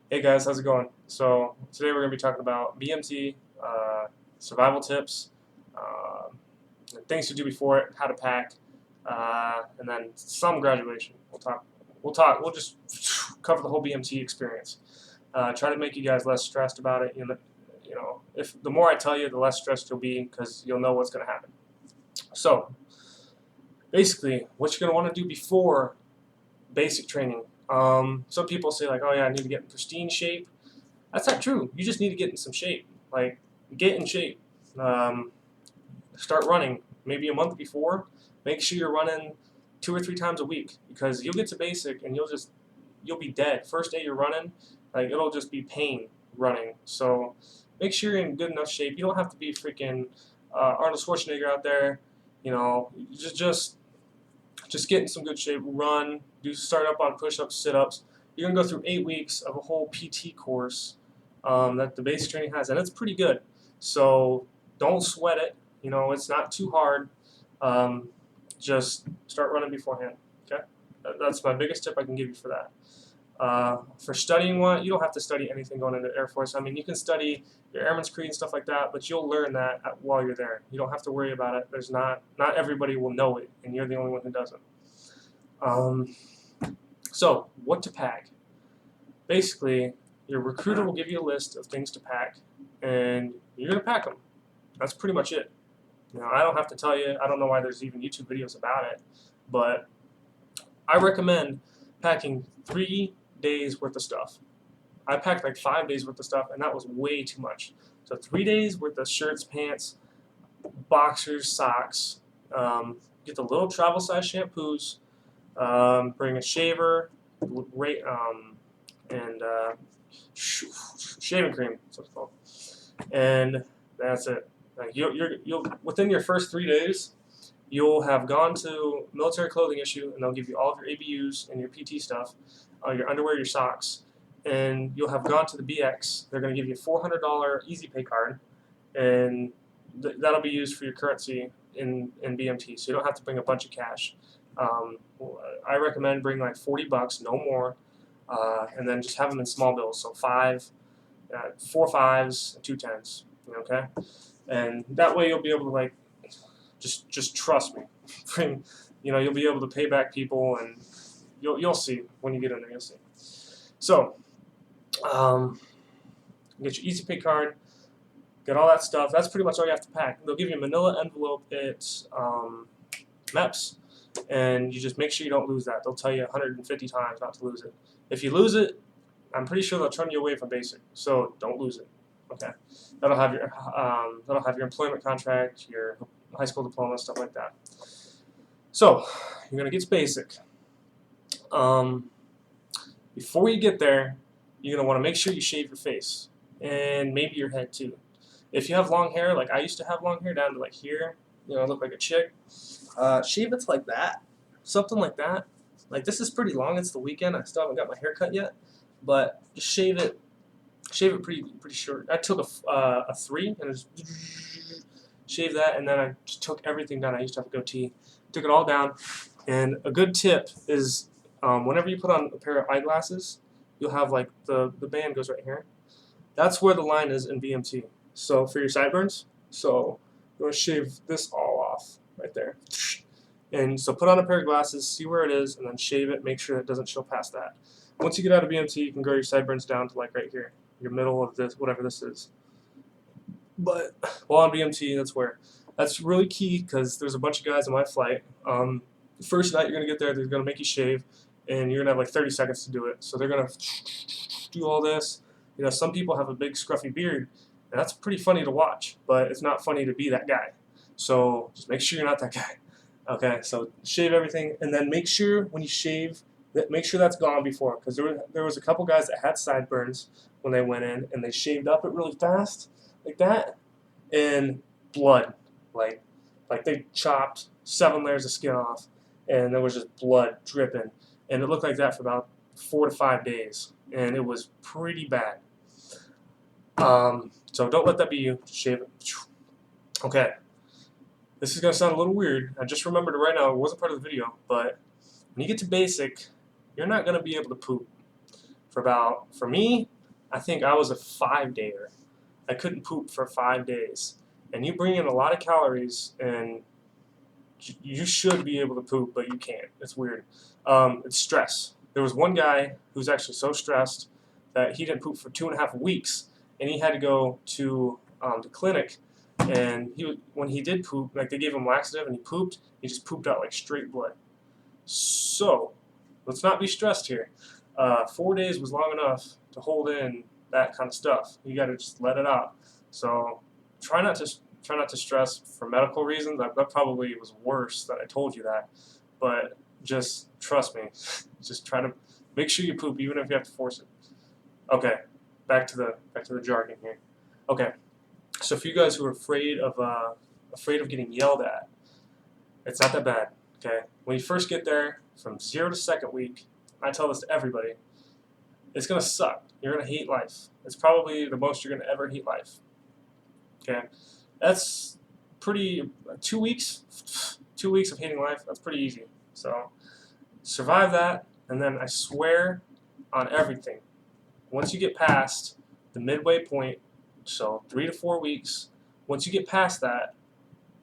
Hey guys, how's it going? So today we're going to be talking about BMT, survival tips, um, things to do before it, how to pack, and then some graduation. We'll just cover the whole BMT experience. Try to make you guys less stressed about it. If the more I tell you, the less stressed you'll be because you'll know what's going to happen. So basically, what you're going to want to do before basic training. Some people say like, oh yeah, I need to get in pristine shape. That's not true. You just need to get in some shape. Like, get in shape. Um, Start running maybe a month before. Make sure you're running 2 or 3 times a week because you'll get to basic and you'll be dead. First day you're running, like it'll just be pain running. So make sure you're in good enough shape. You don't have to be freaking Arnold Schwarzenegger out there. You know, just get in some good shape. Run. Start up on push-ups, sit-ups. You're gonna go through 8 weeks of a whole PT course that the basic training has, and it's pretty good. So don't sweat it. You know, it's not too hard. Um, just start running beforehand. Okay, that's my biggest tip I can give you for that. For studying one, you don't have to study anything going into the Air Force. I mean, you can study your Airman's Creed and stuff like that, but you'll learn that while you're there. You don't have to worry about it. There's not everybody will know it, and you're the only one who doesn't. Um, so, what to pack? Basically, your recruiter will give you a list of things to pack, and you're gonna pack them. That's pretty much it. You know, I don't have to tell you. I don't know why there's even YouTube videos about it, but I recommend packing 3 days worth of stuff. I packed like 5 days worth of stuff, and that was way too much. So 3 days worth of shirts, pants, boxers, socks. Get the little travel size shampoos. Bring a shaver, and shaving cream. That's what it's called. And that's it. Like you'll within your first 3 days, you'll have gone to military clothing issue, and they'll give you all of your ABUs and your PT stuff, your underwear, your socks, and you'll have gone to the BX. They're going to give you a $400 Easy Pay card, and that'll be used for your currency in BMT. So you don't have to bring a bunch of cash. Um, I recommend bring like $40, no more, and then just have them in small bills. So 4 5s, and 2 10s. Okay, and that way you'll be able to like just trust me. Bring, you'll be able to pay back people, and you'll see when you get in there. You'll see. So, get your Easy Pay card, get all that stuff. That's pretty much all you have to pack. They'll give you a manila envelope. It's MEPS, and you just make sure you don't lose that. They'll tell you 150 times not to lose it. If you lose it, I'm pretty sure they'll turn you away from basic. So don't lose it. Okay, that'll have your employment contract, your high school diploma, stuff like that. So you're gonna get to basic. Um, Before you get there, you're gonna want to make sure you shave your face and maybe your head too. If you have long hair, like I used to have long hair down to like here, I look like a chick. Shave it to like that, something like that. Like this is pretty long. It's the weekend. I still haven't got my hair cut yet, but just shave it pretty short. I took a 3 and just shaved that, and then I just took everything down. I used to have a goatee, took it all down. And a good tip is whenever you put on a pair of eyeglasses, you'll have like the band goes right here. That's where the line is in BMT. So for your sideburns, so you want to shave this all off right there. And so put on a pair of glasses, see where it is, and then shave it. Make sure it doesn't show past that. Once you get out of BMT, you can grow your sideburns down to like right here, your middle of this, whatever this is. But while on BMT, that's really key because there's a bunch of guys on my flight. First night you're gonna get there, they're gonna make you shave, and you're gonna have like 30 seconds to do it. So they're gonna do all this. Some people have a big scruffy beard, and that's pretty funny to watch, but it's not funny to be that guy. So just make sure you're not that guy. Okay, so shave everything, and then make sure when you shave, make sure that's gone before, because there was a couple guys that had sideburns when they went in, and they shaved up it really fast, like that, and blood, like they chopped 7 layers of skin off, and there was just blood dripping, and it looked like that for about 4 to 5 days, and it was pretty bad. So don't let that be you. Just shave it. Okay. This is going to sound a little weird. I just remembered it right now. It wasn't part of the video, but when you get to basic, you're not going to be able to poop for me, I think I was a 5-dayer. I couldn't poop for 5 days. And you bring in a lot of calories, and you should be able to poop, but you can't. It's weird. It's stress. There was one guy who's actually so stressed that he didn't poop for 2.5 weeks, and he had to go to the clinic. And when he did poop, like they gave him laxative, and he pooped. He just pooped out like straight blood. So let's not be stressed here. 4 days was long enough to hold in that kind of stuff. You got to just let it out. So try not to stress for medical reasons. That probably was worse that I told you that, but just trust me. Just try to make sure you poop, even if you have to force it. Okay, back to the jargon here. Okay, so for you guys who are afraid of getting yelled at, it's not that bad. Okay, when you first get there, from 0 to 2nd week, I tell this to everybody, it's gonna suck. You're gonna hate life. It's probably the most you're gonna ever hate life. Okay, that's pretty. 2 weeks, 2 weeks of hating life. That's pretty easy. So survive that, and then I swear on everything. Once you get past the midway point, so 3 to 4 weeks, once you get past that,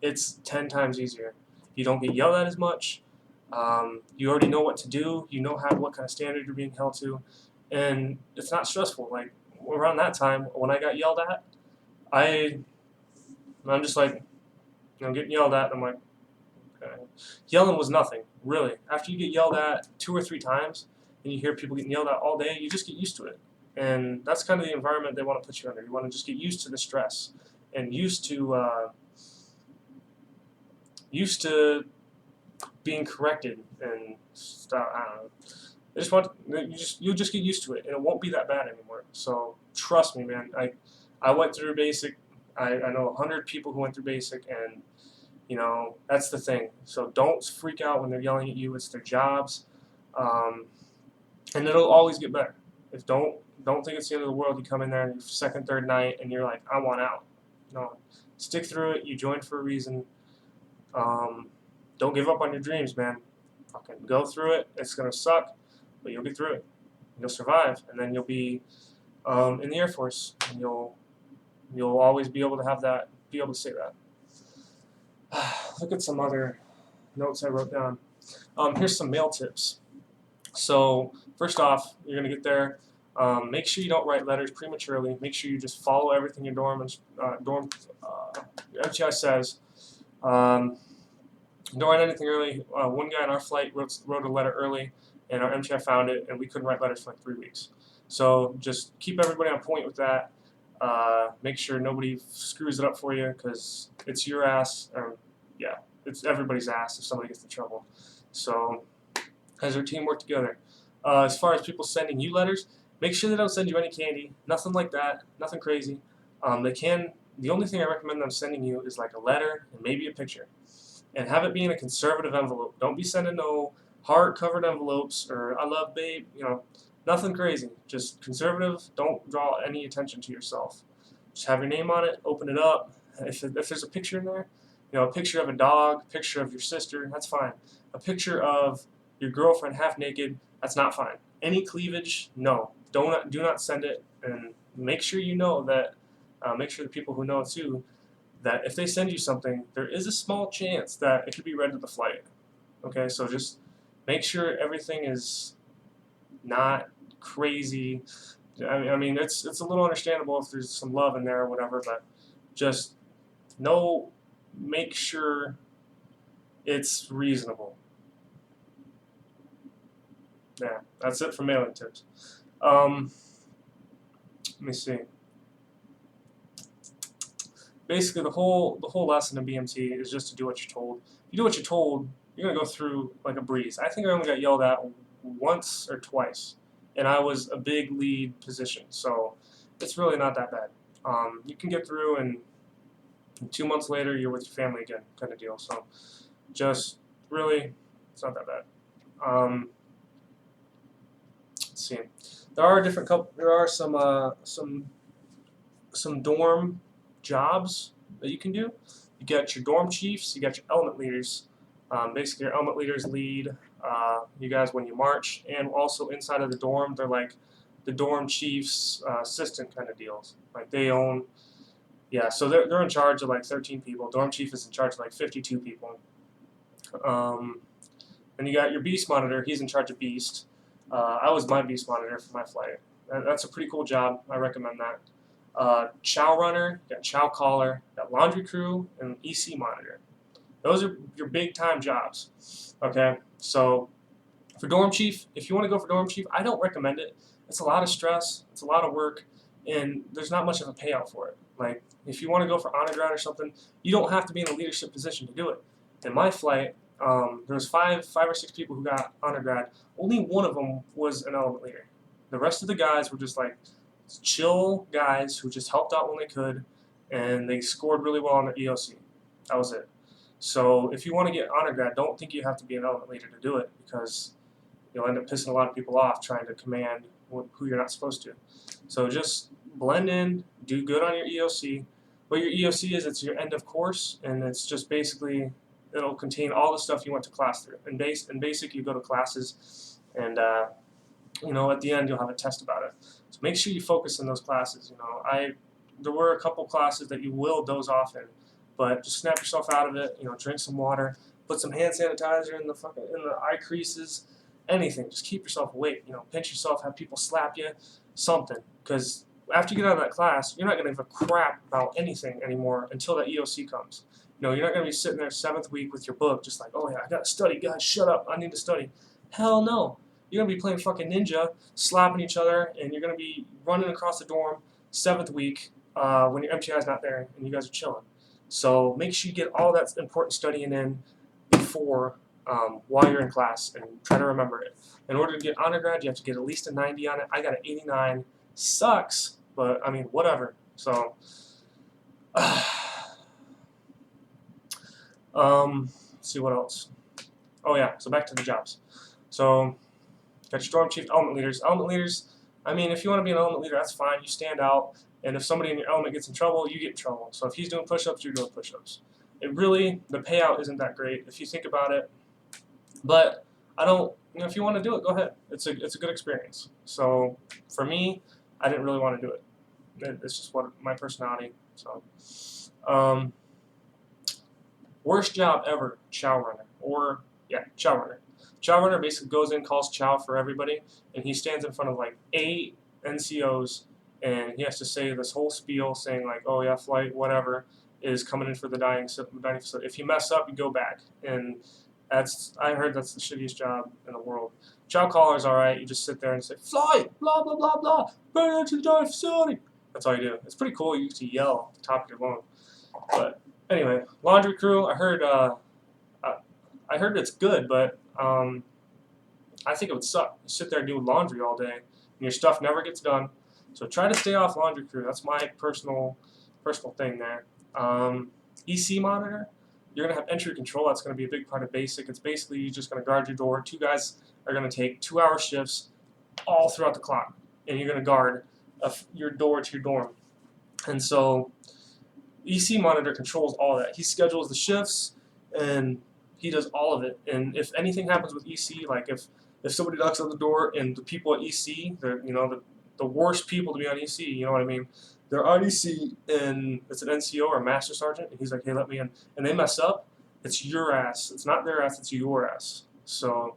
it's 10 times easier. You don't get yelled at as much. You already know what to do. You know what kind of standard you're being held to, and it's not stressful. Like around that time, when I got yelled at, I'm just like, I'm getting yelled at. I'm like, okay. Yelling was nothing, really. After you get yelled at 2 or 3 times, and you hear people getting yelled at all day, you just get used to it. And that's kind of the environment they want to put you under. You want to just get used to the stress and used to being corrected and stuff. I don't know. You'll just get used to it, and it won't be that bad anymore. So trust me, man. I went through basic. I know 100 people who went through basic, and that's the thing. So don't freak out when they're yelling at you. It's their jobs, and it'll always get better. Don't think it's the end of the world. You come in there on your 2nd, 3rd night, and you're like, I want out. No, stick through it. You joined for a reason. Don't give up on your dreams, man. Fucking go through it. It's gonna suck, but you'll get through it. You'll survive, and then you'll be in the Air Force, and you'll always be able to say that. Look at some other notes I wrote down. Here's some mail tips. So first off, you're gonna get there. Make sure you don't write letters prematurely. Make sure you just follow everything your dorm MTI says. Don't write anything early. One guy on our flight wrote a letter early, and our MTI found it, and we couldn't write letters for like 3 weeks. So just keep everybody on point with that. Make sure nobody screws it up for you, because it's your ass. Yeah, it's everybody's ass if somebody gets in trouble. So as our team work together. As far as people sending you letters, make sure they don't send you any candy. Nothing like that. Nothing crazy. The only thing I recommend them sending you is like a letter and maybe a picture. And have it be in a conservative envelope. Don't be sending no heart-covered envelopes or I love babe, nothing crazy. Just conservative. Don't draw any attention to yourself. Just have your name on it, open it up. If there's a picture in there, a picture of a dog, a picture of your sister, that's fine. A picture of your girlfriend half naked, that's not fine. Any cleavage, no. Do not send it, and make sure you know that, make sure the people who know too, that if they send you something, there is a small chance that it could be read to the flight. Okay, so just make sure everything is not crazy. I mean, it's a little understandable if there's some love in there or whatever, but just make sure it's reasonable. Yeah, that's it for mailing tips. Let me see. Basically, the whole lesson of BMT is just to do what you're told. If you do what you're told, you're gonna go through like a breeze. I think I only got yelled at once or twice, and I was a big lead position, so it's really not that bad. You can get through, and 2 months later, you're with your family again, kind of deal. So, just really, it's not that bad. Let's see. There are some dorm jobs that you can do. You got your dorm chiefs, you got your element leaders. Basically, your element leaders lead you guys when you march, and also inside of the dorm, they're like the dorm chief's assistant kind of deals. Like they own, yeah. So they're in charge of like 13 people. Dorm chief is in charge of like 52 people. And you got your beast monitor. He's in charge of beast. I was my beast monitor for my flight. That's a pretty cool job. I recommend that. Chow runner, you got chow caller, you got laundry crew, and EC monitor. Those are your big time jobs. Okay, so for dorm chief, if you want to go for dorm chief, I don't recommend it. It's a lot of stress, it's a lot of work, and there's not much of a payout for it. Like if you want to go for honor grad or something, you don't have to be in a leadership position to do it. In my flight, there was five or six people who got honor grad. Only one of them was an element leader. The rest of the guys were just like chill guys who just helped out when they could, and they scored really well on their EOC. That was it. So if you want to get honor grad, don't think you have to be an element leader to do it, because you'll end up pissing a lot of people off trying to command who you're not supposed to. So just blend in, do good on your EOC. What your EOC is, it's your end of course, and it's just basically, it'll contain all the stuff you went to class through. In basic, you go to classes, and at the end you'll have a test about it. So make sure you focus on those classes. There were a couple classes that you will doze off in, but just snap yourself out of it. Drink some water, put some hand sanitizer in the eye creases, anything. Just keep yourself awake. Pinch yourself, have people slap you, something. Because after you get out of that class, you're not going to give a crap about anything anymore until that EOC comes. You're not going to be sitting there 7th week with your book, just like, oh yeah, I got to study, guys, shut up, I need to study. Hell no. You're going to be playing fucking ninja, slapping each other, and you're going to be running across the dorm 7th week when your MTI is not there and you guys are chilling. So make sure you get all that important studying in before, while you're in class, and try to remember it. In order to get honor grad, you have to get at least a 90 on it. I got an 89. Sucks, but I mean, whatever. So, let's see what else. Oh yeah, so back to the jobs. So, got your storm chief, element leaders. Element leaders, I mean, if you want to be an element leader, that's fine. You stand out, and if somebody in your element gets in trouble, you get in trouble. So if he's doing push-ups, you're doing push-ups. The payout isn't that great if you think about it. But if you want to do it, go ahead. It's a good experience. So for me, I didn't really want to do it. It's just my personality. So, worst job ever, chow runner. Chow runner. Chow runner basically goes in, calls chow for everybody, and he stands in front of like 8 NCOs, and he has to say this whole spiel saying like, oh yeah, flight whatever is coming in for the dining facility. If you mess up, you go back, and I heard that's the shittiest job in the world. Chow caller is alright. You just sit there and say, flight, blah blah blah blah, burn into the dining facility. That's all you do. It's pretty cool. You get to yell at the top of your lung. But anyway, laundry crew. I heard it's good, but I think it would suck. You sit there doing laundry all day, and your stuff never gets done. So try to stay off laundry crew. That's my personal thing there. EC monitor. You're going to have entry control. That's going to be a big part of basic. It's basically you're just going to guard your door. 2 guys are going to take 2-hour shifts all throughout the clock, and you're going to guard your door to your dorm. And so EC monitor controls all that. He schedules the shifts, and he does all of it. And if anything happens with EC, like if somebody knocks on the door and the people at EC, they're the worst people to be on EC, you know what I mean? They're on EC and it's an NCO or a master sergeant, and he's like, hey, let me in. And they mess up, it's your ass. It's not their ass, it's your ass. So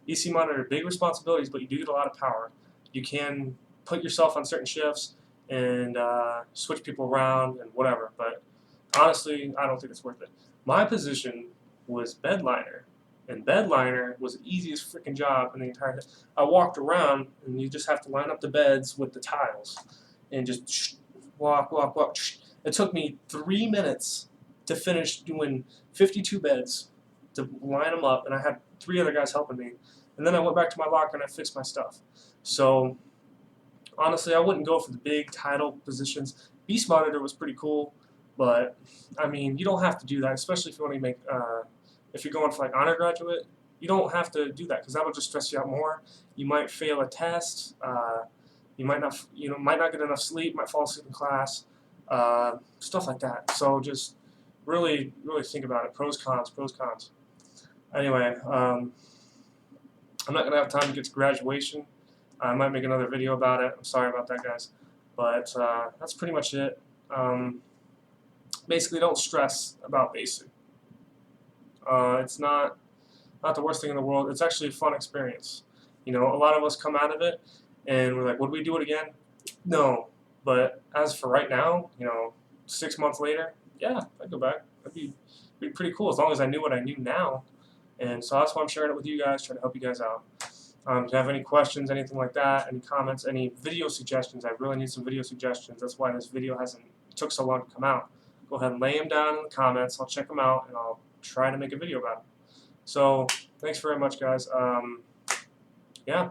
EC monitor, big responsibilities, but you do get a lot of power. You can put yourself on certain shifts and switch people around and whatever, but honestly, I don't think it's worth it. My position was bedliner, and bedliner was the easiest freaking job in the entire. I walked around, and you just have to line up the beds with the tiles, and just walk. It took me 3 minutes to finish doing 52 beds, to line them up, and I had 3 other guys helping me. And then I went back to my locker and I fixed my stuff. So honestly, I wouldn't go for the big title positions. Beast monitor was pretty cool, but I mean, you don't have to do that, especially if you want to make. If you're going for like honor graduate, you don't have to do that because that will just stress you out more. You might fail a test. You might not get enough sleep. Might fall asleep in class. Stuff like that. So just really think about it. Pros, cons. Anyway, I'm not gonna have time to get to graduation. I might make another video about it. I'm sorry about that, guys. But that's pretty much it. Basically, don't stress about basic. It's not the worst thing in the world. It's actually a fun experience. You know, a lot of us come out of it and we're like, would we do it again? No. But as for right now, you know, 6 months later, yeah, I'd go back. That'd be pretty cool as long as I knew what I knew now. And so that's why I'm sharing it with you guys, trying to help you guys out. If you have any questions, anything like that, any comments, any video suggestions, I really need some video suggestions. That's why this video took so long to come out. Go ahead and lay them down in the comments. I'll check them out and I'll try to make a video about them. So thanks very much, guys. Yeah.